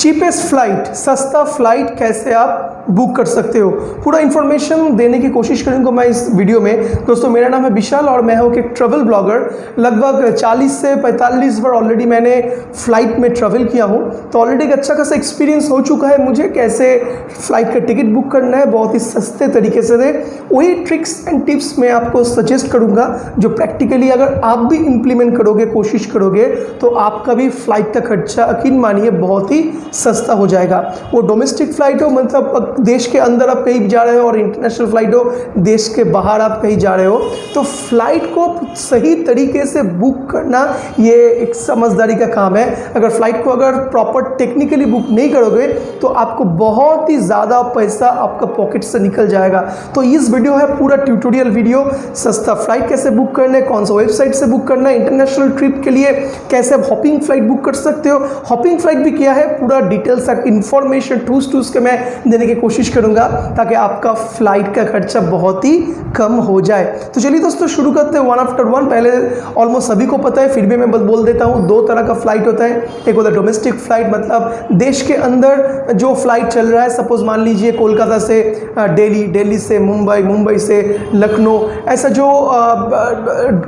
Cheapest flight, सस्ता flight कैसे आप बुक कर सकते हो, पूरा इन्फॉर्मेशन देने की कोशिश करूँगा मैं इस वीडियो में। दोस्तों मेरा नाम है विशाल और मैं हूँ एक ट्रैवल ब्लॉगर। लगभग 40 से 45 बार ऑलरेडी मैंने फ़्लाइट में ट्रैवल किया हूँ, तो ऑलरेडी एक अच्छा खासा एक्सपीरियंस हो चुका है मुझे कैसे फ़्लाइट का टिकट बुक करना है बहुत ही सस्ते तरीके से। वही ट्रिक्स एंड टिप्स मैं आपको सजेस्ट करूँगा जो प्रैक्टिकली अगर आप भी इम्प्लीमेंट करोगे, कोशिश करोगे, तो आपका भी फ़्लाइट का खर्चा यकीन मानिए बहुत ही सस्ता हो जाएगा। वो डोमेस्टिक फ़्लाइट हो, मतलब देश के अंदर आप कहीं जा रहे हो, और इंटरनेशनल फ़्लाइट हो, देश के बाहर आप कहीं जा रहे हो, तो फ़्लाइट को सही तरीके से बुक करना ये एक समझदारी का काम है। अगर फ़्लाइट को अगर प्रॉपर टेक्निकली बुक नहीं करोगे तो आपको बहुत ही ज़्यादा पैसा आपका पॉकेट से निकल जाएगा। तो इस वीडियो है पूरा ट्यूटोरियल वीडियो, सस्ता फ़्लाइट कैसे बुक करना है, कौन सा वेबसाइट से बुक करना है, इंटरनेशनल ट्रिप के लिए कैसे आप हॉपिंग फ़्लाइट बुक कर सकते हो, हॉपिंग फ़्लाइट भी क्या है, पूरा डिटेल्स तक इन्फॉर्मेशन टूस के मैं देने की कोशिश करूंगा ताकि आपका फ्लाइट का खर्चा बहुत ही कम हो जाए। तो चलिए दोस्तों शुरू करते हैं वन आफ्टर वन। पहले ऑलमोस्ट सभी को पता है, फिर भी मैं बोल देता हूँ, दो तरह का फ्लाइट होता है। एक होता है डोमेस्टिक फ्लाइट, मतलब देश के अंदर जो फ्लाइट चल रहा है, सपोज मान लीजिए कोलकाता से दिल्ली, दिल्ली से मुंबई, मुंबई से लखनऊ, ऐसा जो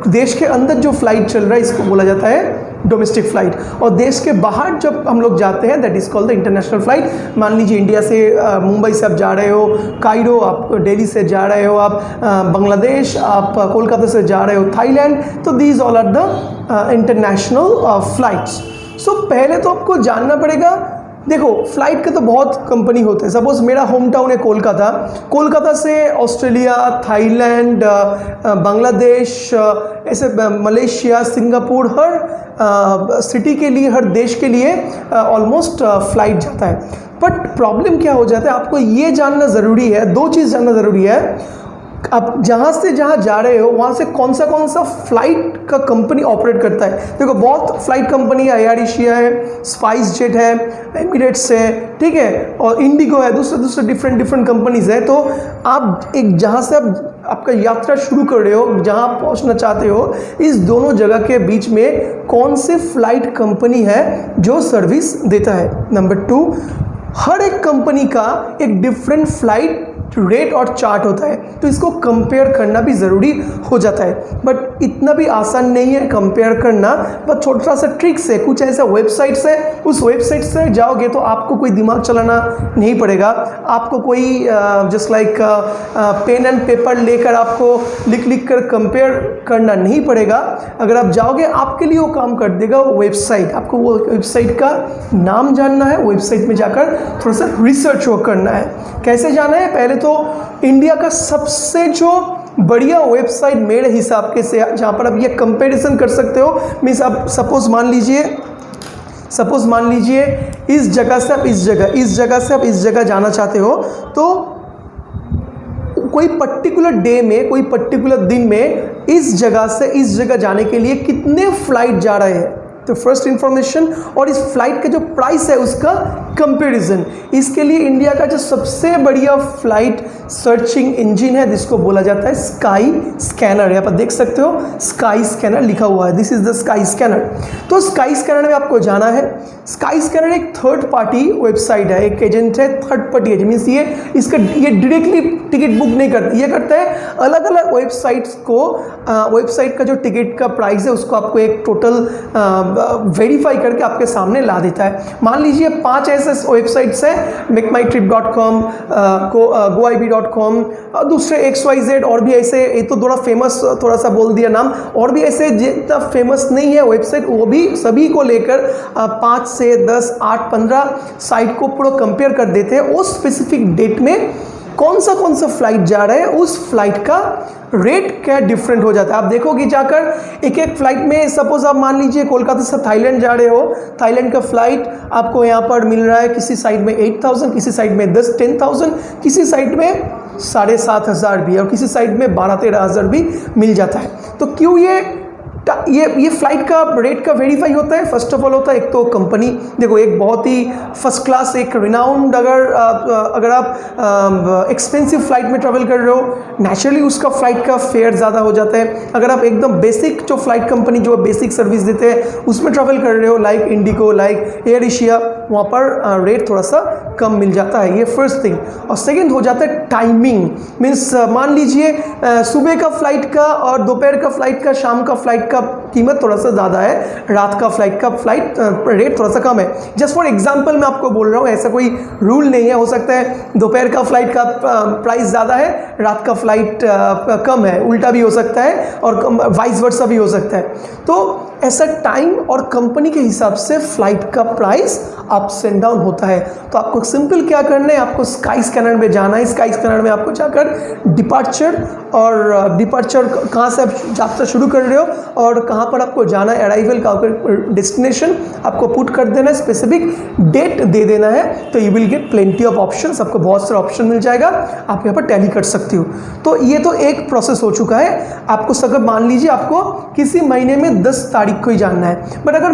देश के अंदर जो फ्लाइट चल रहा है इसको बोला जाता है डोमेस्टिक फ़्लाइट। और देश के बाहर जब हम लोग जाते हैं that is called the international flight. मान लीजिए इंडिया से मुंबई से आप जा रहे हो कायरो, आप दिल्ली से जा रहे हो, आप बांग्लादेश, आप कोलकाता से जा रहे हो थाईलैंड, तो these all are the international flights. So पहले तो आपको जानना पड़ेगा, देखो फ्लाइट के तो बहुत कंपनी होते हैं। सपोज मेरा होम टाउन है कोलकाता, कोलकाता से ऑस्ट्रेलिया, थाईलैंड, बांग्लादेश, ऐसे मलेशिया, सिंगापुर, हर सिटी के लिए, हर देश के लिए ऑलमोस्ट फ़्लाइट जाता है। बट प्रॉब्लम क्या हो जाता है, आपको ये जानना ज़रूरी है, दो चीज़ जानना ज़रूरी है। आप जहाँ से जहाँ जा रहे हो वहाँ से कौन सा फ़्लाइट का कंपनी ऑपरेट करता है। देखो बहुत फ़्लाइट कंपनी है, एयर एशिया है, स्पाइस जेट है, एमिरेट्स है, ठीक है, और इंडिगो है, दूसरे डिफरेंट कंपनीज़ है। तो आप एक जहाँ से आपका यात्रा शुरू कर रहे हो, जहाँ आप पहुँचना चाहते हो, इस दोनों जगह के बीच में कौन सी फ़्लाइट कंपनी है जो सर्विस देता है। नंबर 2, हर एक कंपनी का एक डिफरेंट फ़्लाइट रेट और चार्ट होता है, तो इसको कंपेयर करना भी ज़रूरी हो जाता है। बट इतना भी आसान नहीं है कंपेयर करना, बट छोटा सा ट्रिक्स है, कुछ ऐसा वेबसाइट्स है, उस वेबसाइट से जाओगे तो आपको कोई दिमाग चलाना नहीं पड़ेगा, आपको कोई just like pen and paper लेकर आपको लिख कर कंपेयर करना नहीं पड़ेगा। अगर आप जाओगे आपके लिए वो काम कर देगा वो वेबसाइट। आपको वो वेबसाइट का नाम जानना है, वेबसाइट में जाकर थोड़ा सा रिसर्च करना है। कैसे जाना है, पहले तो इंडिया का सबसे जो बढ़िया वेबसाइट मेरे हिसाब के से जहाँ पर आप ये कंपैरिजन कर सकते हो, मीन्स आप सपोज मान लीजिए इस जगह से आप इस जगह जाना चाहते हो, तो कोई पर्टिकुलर डे में, कोई पर्टिकुलर दिन में इस जगह से इस जगह जाने के लिए कितने फ्लाइट जा रहे हैं, तो फर्स्ट इंफॉर्मेशन, और इस फ्लाइट का जो प्राइस है उसका कंपैरिजन। इसके लिए इंडिया का जो सबसे बढ़िया फ्लाइट सर्चिंग इंजन है जिसको बोला जाता है स्काई स्कैनर। यहाँ पर देख सकते हो स्काई स्कैनर लिखा हुआ है, this is the sky scanner. तो स्काई स्कैनर में आपको जाना है। स्काई स्कैनर एक थर्ड पार्टी वेबसाइट है, एक एजेंट है, थर्ड पार्टी एजेंट, मीन्स ये डायरेक्टली टिकट बुक नहीं करते, ये करते हैं अलग अलग वेबसाइट्स को, वेबसाइट का जो टिकट का प्राइस है उसको आपको एक टोटल वेरीफाई करके आपके सामने ला देता है। मान लीजिए 5 ऐसे वेबसाइट्स हैं, makemytrip.com, goib.com, दूसरे XYZ, और भी ऐसे, ये तो थोड़ा फेमस, थोड़ा सा बोल दिया नाम, और भी ऐसे जितना फेमस नहीं है वेबसाइट, वो भी सभी को लेकर 5 से 10, 8, 15 साइट को पूरा कंपेयर कर देते हैं। उस स्पेसिफिक डेट में कौन सा फ्लाइट जा रहा है, उस फ्लाइट का रेट क्या डिफरेंट हो जाता है। आप देखोगे जाकर एक फ्लाइट में, सपोज आप मान लीजिए कोलकाता से थाईलैंड जा रहे हो, थाईलैंड का फ्लाइट आपको यहाँ पर मिल रहा है किसी साइड में 8,000, किसी साइड में 10,000, किसी साइड में 7,500 भी, और किसी साइड में 12,000-13,000 भी मिल जाता है। तो क्यों ये फ्लाइट का रेट का वेरीफाई होता है? फर्स्ट ऑफ ऑल होता है एक तो कंपनी, देखो एक बहुत ही फर्स्ट क्लास, एक रिनाउंड, अगर आप एक्सपेंसिव फ्लाइट में ट्रैवल कर रहे हो, नेचुरली उसका फ्लाइट का फेयर ज़्यादा हो जाता है। अगर आप एकदम बेसिक जो फ्लाइट कंपनी जो बेसिक सर्विस देते हैं उसमें ट्रैवल कर रहे हो, like Indigo, like air Asia, वहाँ पर रेट थोड़ा सा कम मिल जाता है, ये फर्स्ट थिंग। और सेकंड हो जाता है टाइमिंग, मीन्स मान लीजिए सुबह का फ्लाइट का और दोपहर का फ्लाइट का, शाम का फ्लाइट का कीमत थोड़ा सा ज़्यादा है, रात का फ्लाइट रेट थोड़ा सा कम है। जस्ट फॉर एग्जांपल मैं आपको बोल रहा हूँ, ऐसा कोई रूल नहीं है, हो सकता है दोपहर का फ्लाइट का प्राइस ज़्यादा है, रात का फ्लाइट कम है, उल्टा भी हो सकता है और वाइस वर्सा भी हो सकता है। तो ऐसा टाइम और कंपनी के हिसाब से फ्लाइट का प्राइस अप्स एंड डाउन होता है। तो आपको सिंपल क्या करना है, आपको स्काई स्कैनर में जाना है। स्काई स्कैनर में आपको जाकर डिपार्चर कहाँ से आप यात्रा शुरू कर रहे हो और कहाँ पर आपको जाना है, अराइवल का डेस्टिनेशन आपको पुट कर देना है, स्पेसिफिक डेट दे देना है, तो you will get plenty of options, आपको बहुत सारे ऑप्शन मिल जाएगा, आप यहाँ पर टैली कर सकते हो। तो ये तो एक प्रोसेस हो चुका है। आपको अगर मान लीजिए आपको किसी महीने में 10 तारीख को ही जानना है, बट अगर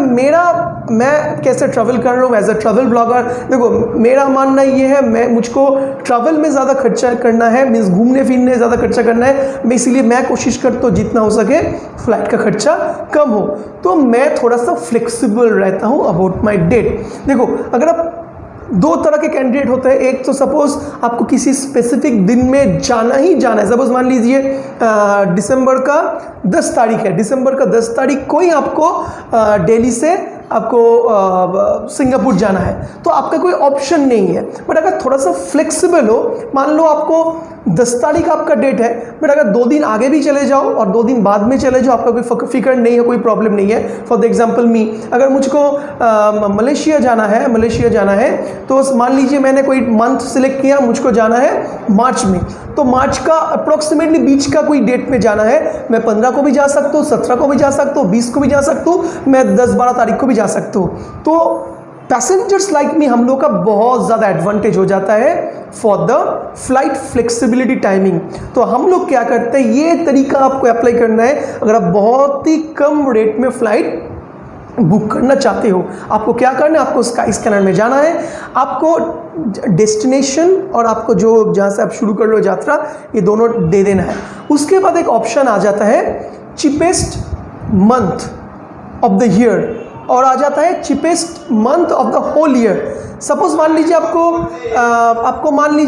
मैं कैसे ट्रैवल कर रहा हूँ एज अ ट्रैवल ब्लॉगर, देखो मेरा मानना ये है, मुझको ट्रैवल में ज़्यादा खर्चा करना है, मीन्स घूमने फिरने ज़्यादा खर्चा करना है, इसीलिए मैं कोशिश करता हूँ जितना हो सके फ्लाइट का खर्चा कम हो। तो मैं थोड़ा सा फ्लेक्सिबल रहता हूँ अबाउट माई डेट। देखो अगर आप दो तरह के कैंडिडेट होते हैं, एक तो सपोज आपको किसी स्पेसिफिक दिन में जाना ही जाना है, सपोज मान लीजिए दिसंबर का 10 तारीख है, दिसंबर का 10 तारीख को ही आपको दिल्ली से आपको सिंगापुर जाना है, तो आपका कोई ऑप्शन नहीं है। बट अगर थोड़ा सा फ्लेक्सिबल हो, मान लो आपको 10 तारीख आपका डेट है, बट अगर 2 दिन आगे भी चले जाओ और 2 दिन बाद में चले जाओ, आपका कोई फिक्र नहीं है, कोई प्रॉब्लम नहीं है। फॉर द एग्जांपल मी, अगर मुझको मलेशिया जाना है तो मान लीजिए मैंने कोई मंथ सिलेक्ट किया, मुझको जाना है मार्च में, तो मार्च का अप्रोक्सीमेटली बीच का कोई डेट में जाना है। मैं 15 को भी जा सकता हूँ, 17 को भी जा सकता हूँ, 20 को भी जा सकता हूँ, मैं 10-12 तारीख को भी जा सकता हूँ। तो पैसेंजर्स लाइक मी, हम लोग का बहुत ज़्यादा एडवांटेज हो जाता है for the flight flexibility timing. तो हम लोग क्या करते हैं, ये तरीका आपको अप्लाई करना है अगर आप बहुत ही कम रेट में फ्लाइट बुक करना चाहते हो। आपको क्या करना है, आपको स्काई स्कैनर में जाना है, आपको डेस्टिनेशन और आपको जो जहाँ से आप शुरू कर रहे हो यात्रा, ये दोनों दे देना है। उसके बाद एक ऑप्शन आ जाता है cheapest month of the year और आ जाता है cheapest month of the whole year. Suppose मान लीजिए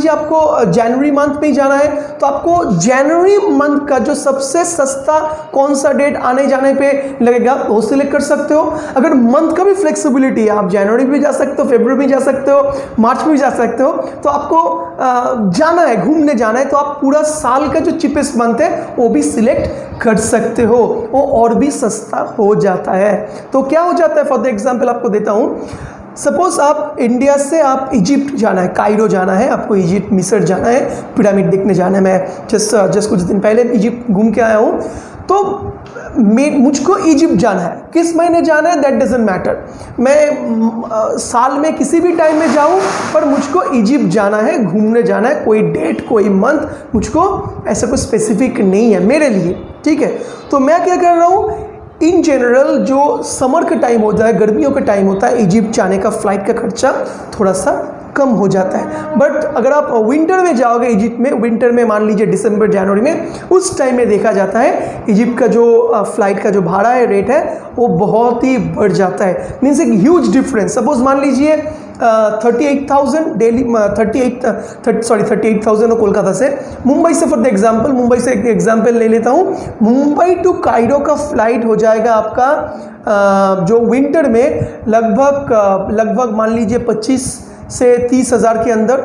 आपको जनवरी मंथ में ही जाना है, तो आपको जनवरी मंथ का जो सबसे सस्ता कौन सा डेट आने जाने पे लगेगा वो सिलेक्ट कर सकते हो। अगर मंथ का भी फ्लेक्सिबिलिटी है, आप जनवरी में भी जा सकते हो, फरवरी में जा सकते हो, मार्च में भी जा सकते हो। तो आपको जाना है, घूमने जाना है, तो आप पूरा साल का जो चीपेस्ट मंथ है वो भी सिलेक्ट कर सकते हो, वो और भी सस्ता हो जाता है। तो क्या हो जाता है, फॉर द एग्जाम्पल आपको देता हूँ। सपोज आप इंडिया से आप इजिप्ट जाना है, कायरो जाना है, आपको इजिप्ट मिस्र जाना है, पिरामिड देखने जाना है। मैं जस्ट कुछ दिन पहले इजिप्ट घूम के आया हूँ। तो मुझको इजिप्ट जाना है, किस महीने जाना है दैट डजंट मैटर, मैं साल में किसी भी टाइम में जाऊँ, पर मुझको इजिप्ट जाना है, घूमने जाना है। कोई डेट कोई मंथ मुझको ऐसा कोई स्पेसिफिक नहीं है मेरे लिए, ठीक है। तो मैं क्या कर रहा हूँ, इन जनरल जो समर का टाइम होता है, गर्मियों का टाइम होता है, इजिप्ट जाने का फ्लाइट का खर्चा थोड़ा सा कम हो जाता है। बट अगर आप विंटर में जाओगे इजिप्ट में, विंटर में मान लीजिए दिसंबर जनवरी में, उस टाइम में देखा जाता है इजिप्ट का जो फ्लाइट का जो भाड़ा है, रेट है, वो बहुत ही बढ़ जाता है। मीन्स एक ह्यूज डिफरेंस। सपोज मान लीजिए 38,000 डेली 38,000 हो कोलकाता से। मुंबई से फॉर द एग्जांपल, मुंबई से एक एग्जांपल ले लेता हूँ। मुंबई टू कायरो का फ्लाइट हो जाएगा आपका जो विंटर में लगभग मान लीजिए 25 से 30 हज़ार के अंदर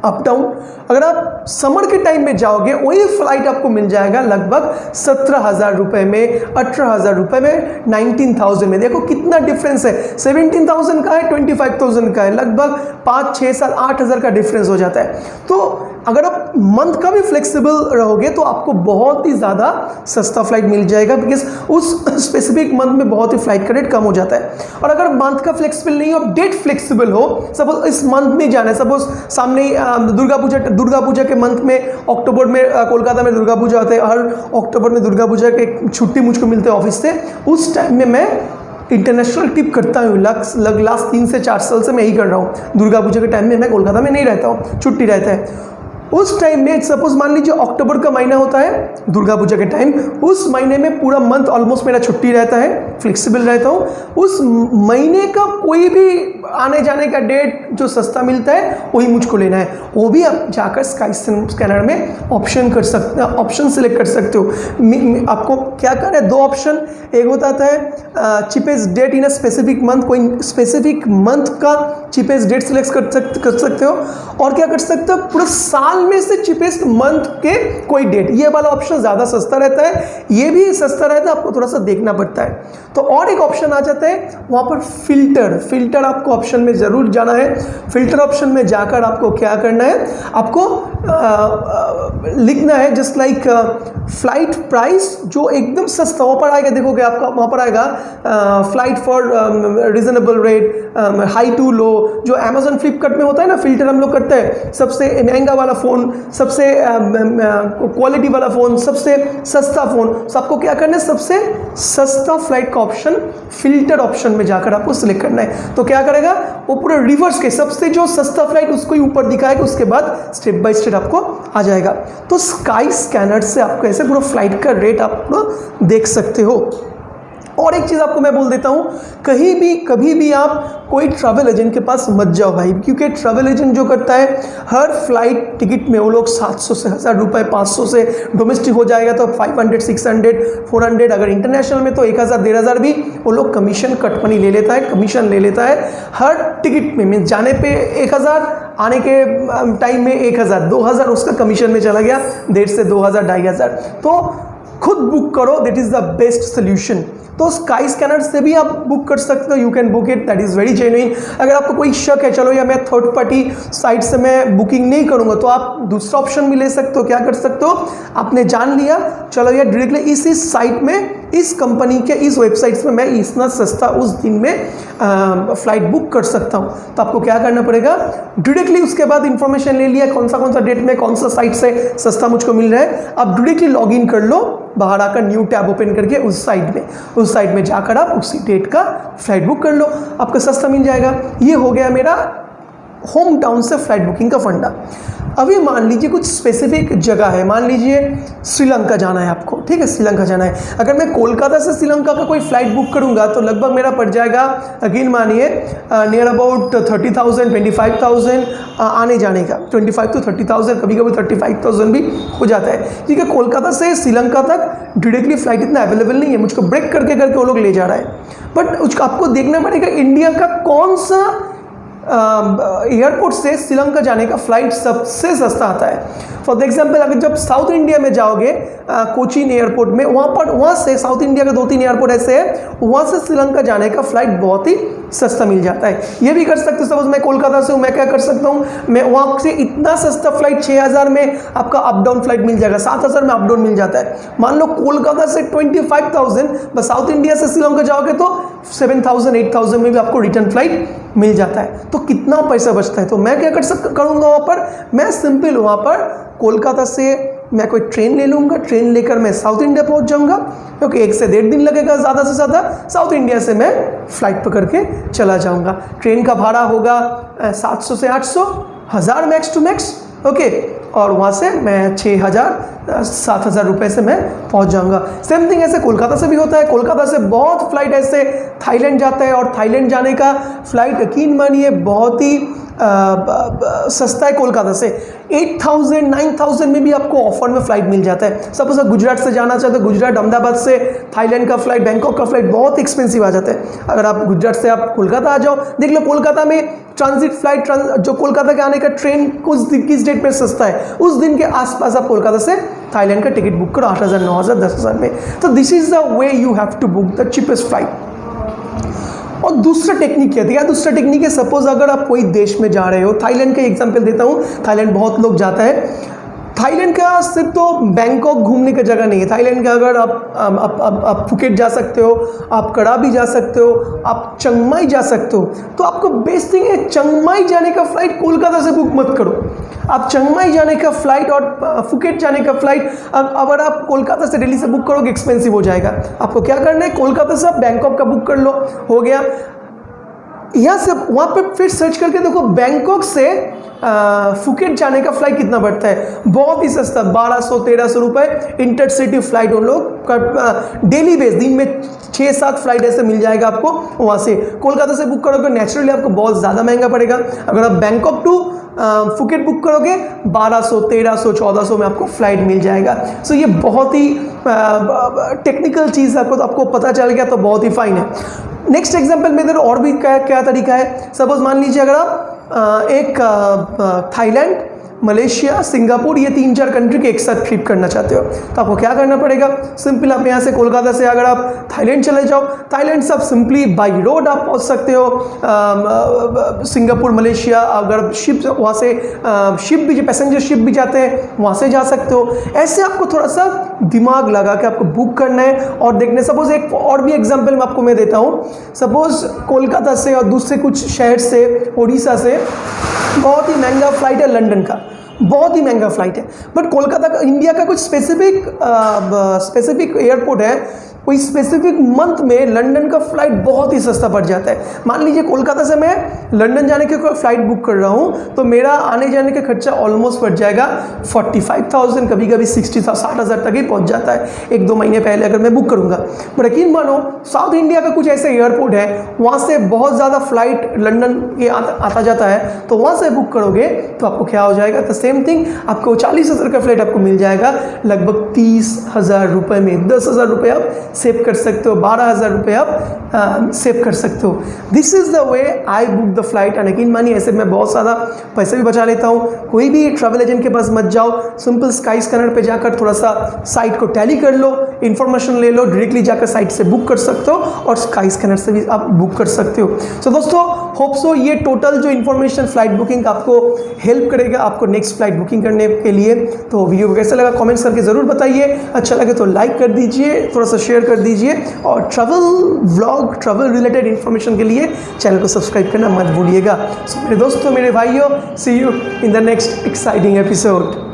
अप डाउन। अगर आप समर के टाइम में जाओगे, वही फ्लाइट आपको मिल जाएगा लगभग 17,000 रुपये में, 18,000 रुपये में, 19,000 में। देखो कितना डिफरेंस है, 17,000 का है, 25,000 का है, लगभग 5, 6, 7, 8,000 का डिफरेंस हो जाता है। तो अगर आप मंथ का भी फ्लेक्सिबल रहोगे तो आपको बहुत ही ज़्यादा सस्ता फ्लाइट मिल जाएगा, बिकॉज उस स्पेसिफिक मंथ में बहुत ही फ्लाइट का रेट कम हो जाता है। और अगर मंथ का फ्लेक्सिबल नहीं हो, डेट फ्लेक्सिबल हो, सपोज इस मंथ में जाना है, सपोज सामने दुर्गा पूजा के मंथ में, अक्टूबर में कोलकाता में दुर्गा पूजा होता है, हर अक्टूबर में दुर्गा पूजा के छुट्टी मुझको मिलते हैं ऑफिस से। उस टाइम में मैं इंटरनेशनल ट्रिप करता हूँ, लास्ट 3 से 4 साल से मैं यही कर रहा हूँ। दुर्गा पूजा के टाइम में मैं कोलकाता में नहीं रहता हूँ, छुट्टी रहता है। उस टाइम में सपोज मान लीजिए अक्टूबर का महीना होता है, दुर्गा पूजा के टाइम, उस महीने में पूरा मंथ ऑलमोस्ट मेरा छुट्टी रहता है, फ्लेक्सिबल रहता हूँ। उस महीने का कोई भी आने जाने का डेट जो सस्ता मिलता है वही मुझको लेना है। वो भी आप जाकर स्काई स्कैनर में ऑप्शन सेलेक्ट कर सकते हो। आपको क्या करना है, दो ऑप्शन, एक होता है cheapest date in a specific month, कोई स्पेसिफिक मंथ का चीपेस्ट डेट सिलेक्ट कर सकते हो, और क्या कर सकते हो, पूरा साल में से चीपेस्ट मंथ के कोई डेट। ये वाला ऑप्शन ज़्यादा सस्ता रहता है, ये भी सस्ता रहता है, आपको थोड़ा सा देखना पड़ता है। तो और एक ऑप्शन आ जाता है वहाँ पर फिल्टर आपको ऑप्शन में ज़रूर जाना है। फिल्टर ऑप्शन में जाकर आपको क्या करना है, आपको लिखना है जस्ट लाइक फ्लाइट प्राइस जो एकदम सस्ता वहाँ पर आएगा। देखोगे आपका वहाँ पर आएगा flight for reasonable rate, high to low, जो अमेजन फ्लिपकार्ट में होता है ना, फिल्टर हम लोग करते हैं, सबसे महंगा वाला फ़ोन, सबसे क्वालिटी वाला फ़ोन, सबसे सस्ता फ़ोन। तो आपको क्या करना है, सबसे सस्ता फ्लाइट का ऑप्शन फिल्टर ऑप्शन में जाकर आपको सिलेक्ट करना है। तो क्या करेगा वो पूरा रिवर्स के सबसे जो सस्ता फ्लाइट उसको ही ऊपर दिखाएगा, उसके बाद स्टेप बाय स्टेप आपको आ जाएगा। तो स्काई स्कैनर से आपको ऐसे पूरा फ्लाइट का रेट आप पूरा देख सकते हो। और एक चीज़ आपको मैं बोल देता हूँ, कभी भी आप कोई ट्रैवल एजेंट के पास मत जाओ भाई, क्योंकि ट्रैवल एजेंट जो करता है हर फ्लाइट टिकट में वो लोग 700 से 1000 रुपये, 500 से डोमेस्टिक हो जाएगा तो 500, 600, 400, अगर इंटरनेशनल में तो 1000, 1500 भी वो लोग कमीशन कट मनी ले लेता है, कमीशन ले लेता है हर टिकट में। मीन्स जाने पे 1000, आने के टाइम में 1000, 2000 उसका कमीशन में चला गया, 1.5 से 2000, 2500। तो खुद बुक करो, that is the best solution. तो स्काई स्कैनर से भी आप बुक कर सकते हो, you can book it, that is very genuine. अगर आपको कोई शक है, चलो या मैं थर्ड पार्टी साइट से मैं बुकिंग नहीं करूँगा, तो आप दूसरा ऑप्शन भी ले सकते हो। क्या कर सकते हो, आपने जान लिया, चलो यार डायरेक्टली इस साइट में, इस कंपनी के इस वेबसाइट्स में मैं इतना सस्ता उस दिन में फ़्लाइट बुक कर सकता हूँ। तो आपको क्या करना पड़ेगा, डायरेक्टली उसके बाद इंफॉर्मेशन ले लिया कौन सा डेट में कौन सा साइट से सस्ता मुझको मिल रहा है, आप डायरेक्टली लॉग इन कर लो, बाहर आकर न्यू टैब ओपन करके उस साइट में जाकर आप उसी डेट का फ्लाइट बुक कर लो, आपको सस्ता मिल जाएगा। ये हो गया मेरा होम टाउन से फ्लाइट बुकिंग का फंडा। अभी मान लीजिए कुछ स्पेसिफिक जगह है, मान लीजिए श्रीलंका जाना है आपको, ठीक है, श्रीलंका जाना है। अगर मैं कोलकाता से श्रीलंका का कोई फ्लाइट बुक करूंगा तो लगभग मेरा पड़ जाएगा, अगेन मानिए नियर अबाउट 30,000, 25,000 आने जाने का, 25 to 30,000, कभी कभी 35,000 भी हो जाता है। ठीक है, कोलकाता से श्रीलंका तक डायरेक्टली फ्लाइट इतना अवेलेबल नहीं है, मुझको ब्रेक करके वो लोग ले जा रहा है। बट उसको आपको देखना पड़ेगा इंडिया का कौन सा एयरपोर्ट से श्रीलंका जाने का फ्लाइट सबसे सस्ता आता है। फॉर एग्जाम्पल अगर जब साउथ इंडिया में जाओगे कोचीन एयरपोर्ट में, वहाँ से साउथ इंडिया के 2-3 एयरपोर्ट ऐसे हैं, वहाँ से श्रीलंका जाने का फ्लाइट बहुत ही सस्ता मिल जाता है। ये भी कर सकते हो, सपोज मैं कोलकाता से हूँ, मैं क्या कर सकता हूँ, मैं वहाँ से इतना सस्ता फ्लाइट 6000 में आपका अप डाउन फ्लाइट मिल जाएगा, 7000 में अप डाउन मिल जाता है। मान लो कोलकाता से 25,000, बस साउथ इंडिया से श्रीलंका जाओगे तो 7000, 8000 में भी आपको रिटर्न फ्लाइट मिल जाता है। तो कितना पैसा बचता है। तो मैं क्या करूँगा वहाँ पर, मैं सिंपल वहाँ पर कोलकाता से मैं कोई ट्रेन ले लूँगा, ट्रेन लेकर मैं साउथ इंडिया पहुँच जाऊँगा, क्योंकि 1 से 1.5 दिन लगेगा ज़्यादा से ज़्यादा। साउथ इंडिया से मैं फ़्लाइट पकड़ के चला जाऊँगा, ट्रेन का भाड़ा होगा 700 से 800, 1000 मैक्स टू मैक्स, ओके, और वहाँ से मैं 6000, 7000 रुपये से मैं पहुँच जाऊँगा। सेम थिंग ऐसे कोलकाता से भी होता है। कोलकाता से बहुत फ्लाइट ऐसे थाईलैंड जाता है, और थाईलैंड जाने का फ़्लाइट यकीन मानिए बहुत ही सस्ता है। कोलकाता से 8000, 9000 में भी आपको ऑफर में फ़्लाइट मिल जाता है। सपोज आप गुजरात से जाना चाहते हो, गुजरात अहमदाबाद से थाईलैंड का फ़्लाइट, बैंकॉक का फ़्लाइट बहुत एक्सपेंसिव आ जाता है। अगर आप गुजरात से आप कोलकाता आ जाओ, देख लो कोलकाता में ट्रांजिट फ्लाइट, जो कोलकाता के आने का ट्रेन किस डेट में सस्ता है, उस दिन के आसपास आप कोलकाता से थाईलैंड का टिकट बुक करो 8000, 9000, 10,000 में। तो this is the way you have to book the cheapest flight. और दूसरा टेक्निक क्या है, दूसरा टेक्निक है, सपोज अगर आप कोई देश में जा रहे हो, थाईलैंड का एग्जांपल देता हूँ, थाईलैंड बहुत लोग जाता है। थाईलैंड का सिर्फ तो बैंकॉक घूमने का जगह नहीं है। थाईलैंड का अगर आप फुकेट जा सकते हो, आप कराबी जा सकते हो, आप चिंगमाई जा सकते हो। तो आपको बेस्ट थिंग है, चिंगमाई जाने का फ्लाइट कोलकाता से बुक मत करो। आप चिंगमाई जाने का फ्लाइट और फुकेट जाने का फ्लाइट अगर आप कोलकाता से दिल्ली से बुक करोगे एक्सपेंसिव हो जाएगा। आपको क्या करना है, कोलकाता से आप बैंकॉक का बुक कर लो, हो गया। यहाँ से वहाँ पे फिर सर्च करके देखो बैंकॉक से फुकेट जाने का फ़्लाइट कितना पड़ता है? बहुत ही सस्ता, 1200-1300 रुपये इंटरसिटी फ़्लाइट उन लोग का डेली बेस, दिन में 6-7 फ्लाइट ऐसे मिल जाएगा आपको वहाँ से। कोलकाता से बुक करोगे नेचुरली आपको बहुत ज़्यादा महंगा पड़ेगा। अगर आप बैंकॉक टू फुकेट बुक करोगे 1200, 1300, 1400 में आपको फ़्लाइट मिल जाएगा। सो ये बहुत ही टेक्निकल चीज़ आपको, तो आपको पता चल गया तो बहुत ही फाइन है। नेक्स्ट एग्जांपल में इधर और भी क्या तरीका है। सपोज मान लीजिए अगर आप एक थाईलैंड, मलेशिया, सिंगापुर, ये 3-4 कंट्री के एक साथ ट्रिप करना चाहते हो तो आपको क्या करना पड़ेगा? सिंपल आप यहाँ से कोलकाता से अगर आप थाईलैंड चले जाओ, थाईलैंड से आप सिंपली बाई रोड आप पहुँच सकते हो सिंगापुर, मलेशिया। अगर शिप वहाँ से शिप भी, पैसेंजर शिप भी जाते हैं, वहाँ से जा सकते हो। ऐसे आपको थोड़ा सा दिमाग लगा के आपको बुक करना है और देखने। सपोज एक और भी एग्जाम्पल आपको मैं देता हूँ। सपोज कोलकाता से और दूसरे कुछ शहर से, उड़ीसा से बहुत ही महंगा फ्लाइट है लंदन का, बहुत ही महंगा फ्लाइट है। बट कोलकाता का, इंडिया का कुछ स्पेसिफिक एयरपोर्ट है, कोई स्पेसिफिक मंथ में लंदन का फ़्लाइट बहुत ही सस्ता पड़ जाता है। मान लीजिए कोलकाता से मैं लंदन जाने के फ़्लाइट बुक कर रहा हूँ तो मेरा आने जाने का खर्चा ऑलमोस्ट पड़ जाएगा 45,000, कभी कभी 60,000 तक ही पहुँच जाता है 1-2 महीने पहले अगर मैं बुक करूँगा। बट यकीन मानो साउथ इंडिया का कुछ ऐसे एयरपोर्ट है, वहाँ से बहुत ज़्यादा फ़्लाइट लंदन के आता जाता है, तो वहाँ से बुक करोगे तो आपको क्या हो जाएगा? तो सेम थिंग, आपको 40,000 का फ़्लाइट आपको मिल जाएगा लगभग 30,000 रुपये में। 10,000 रुपये आप सेव कर सकते हो, 12,000 रुपये आप सेव कर सकते हो। This is the way I book the flight. And यकीन मानिए ऐसे मैं बहुत ज़्यादा पैसे भी बचा लेता हूँ। कोई भी ट्रैवल एजेंट के पास मत जाओ, सिंपल स्काई स्कैनर पे जाकर थोड़ा सा साइट को टैली कर लो, इन्फॉर्मेशन ले लो, डायरेक्टली जाकर साइट से बुक कर सकते हो और स्काई स्कैनर से भी आप बुक कर सकते हो। सो दोस्तों, होप सो ये टोटल जो इन्फॉर्मेशन फ्लाइट बुकिंग आपको हेल्प करेगा आपको नेक्स्ट फ्लाइट बुकिंग करने के लिए। तो वीडियो कैसा लगा कमेंट्स करके ज़रूर बताइए। अच्छा लगे तो लाइक कर दीजिए, थोड़ा सा शेयर कर दीजिए और travel vlog, travel related information के लिए चैनल को सब्सक्राइब करना मत भूलिएगा। सो मेरे दोस्तों, मेरे भाइयों, see you in the next exciting episode.